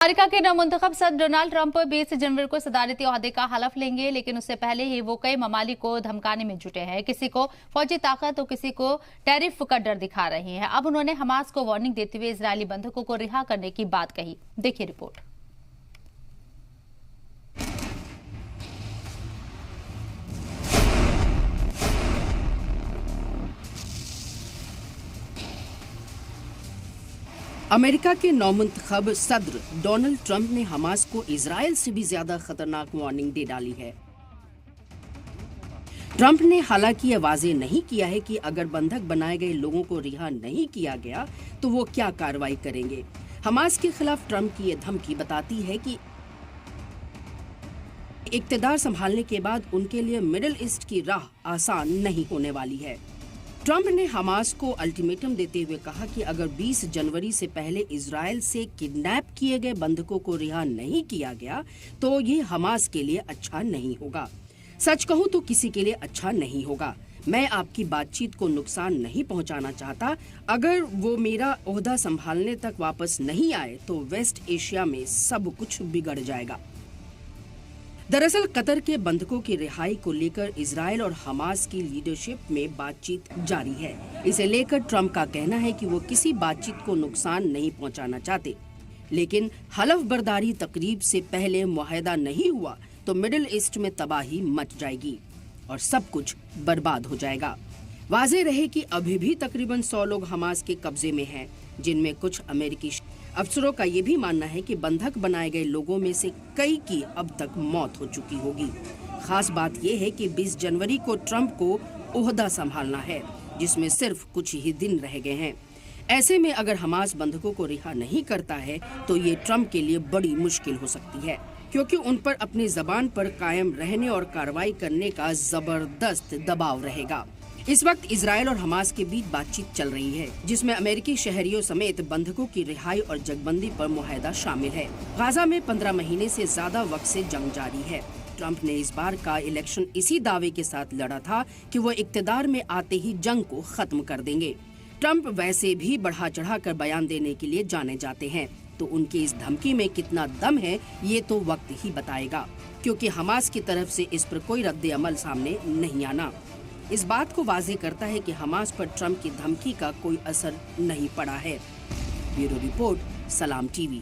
America के नवमुंतखब सदर Donald Trump 20 जनवरी को सदारती ओहदे का हलफ लेंगे, लेकिन उससे पहले ही वो कई ममालिक को धमकाने में जुटे हैं। किसी को फौजी ताकत तो किसी को टैरिफ का डर दिखा रहे हैं। अब उन्होंने हमास को वार्निंग देते हुए इजरायली बंधकों को रिहा करने की बात कही। देखिए रिपोर्ट। अमेरिका के नौमुंतखब सदर डोनाल्ड ट्रंप ने हमास को इजरायल से भी ज्यादा खतरनाक वार्निंग दे डाली है। ट्रंप ने हालांकि यह वाजे नहीं किया है कि अगर बंधक बनाए गए लोगों को रिहा नहीं किया गया तो वो क्या कार्रवाई करेंगे। हमास के खिलाफ ट्रंप की यह धमकी बताती है कि इक्तदार संभालने के बाद उनके लिए मिडिल ईस्ट की राह आसान नहीं होने वाली है। ट्रंप ने हमास को अल्टीमेटम देते हुए कहा कि अगर 20 जनवरी से पहले इजरायल से किडनैप किए गए बंधकों को रिहा नहीं किया गया तो ये हमास के लिए अच्छा नहीं होगा। सच कहूं तो किसी के लिए अच्छा नहीं होगा। मैं आपकी बातचीत को नुकसान नहीं पहुंचाना चाहता। अगर वो मेरा ओहदा संभालने तक वापस नहीं आए तो वेस्ट एशिया में सब कुछ बिगड़ जाएगा। दरअसल कतर के बंधकों की रिहाई को लेकर इजरायल और हमास की लीडरशिप में बातचीत जारी है। इसे लेकर ट्रंप का कहना है कि वो किसी बातचीत को नुकसान नहीं पहुंचाना चाहते, लेकिन हलफ बर्दारी तकरीब से पहले मुआहदा नहीं हुआ तो मिडिल ईस्ट में तबाही मच जाएगी और सब कुछ बर्बाद हो जाएगा। वाज़ेह रहे कि अभी भी तकरीबन 100 लोग हमास के कब्जे में हैं, जिनमें कुछ अमेरिकी अफसरों का ये भी मानना है कि बंधक बनाए गए लोगों में से कई की अब तक मौत हो चुकी होगी। खास बात यह है कि 20 जनवरी को ट्रंप को ओहदा संभालना है, जिसमें सिर्फ कुछ ही दिन रह गए हैं। ऐसे में अगर हमास बंधकों को रिहा नहीं करता है तो ये ट्रंप के लिए बड़ी मुश्किल हो सकती है, क्योंकि उन पर अपनी जबान पर कायम रहने और कार्रवाई करने का जबरदस्त दबाव रहेगा। इस वक्त इजरायल और हमास के बीच बातचीत चल रही है, जिसमें अमेरिकी शहरियों समेत बंधकों की रिहाई और जगबंदी पर मुआहदा शामिल है। गाजा में 15 महीने से ज्यादा वक्त से जंग जारी है। ट्रंप ने इस बार का इलेक्शन इसी दावे के साथ लड़ा था कि वो इक्तदार में आते ही जंग को खत्म कर देंगे। ट्रंप वैसे भी बढ़ा चढ़ा कर बयान देने के लिए जाने जाते हैं, तो उनकी इस धमकी में कितना दम है ये तो वक्त ही बताएगा, क्योंकि हमास की तरफ से इस पर कोई रद्द अमल सामने नहीं आना इस बात को वाज़ेह करता है कि हमास पर ट्रंप की धमकी का कोई असर नहीं पड़ा है। ब्यूरो रिपोर्ट, सलाम टीवी।